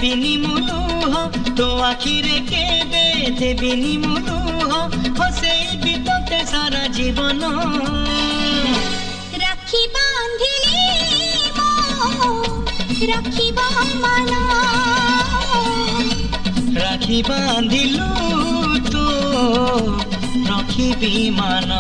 देविनी मुलुह तो आखिरे केबे देविनी मुलुह हसेबी तोते सारा जीवन राखी बांधिली राखी मन राखी बांधिलु तो रखिबी मान।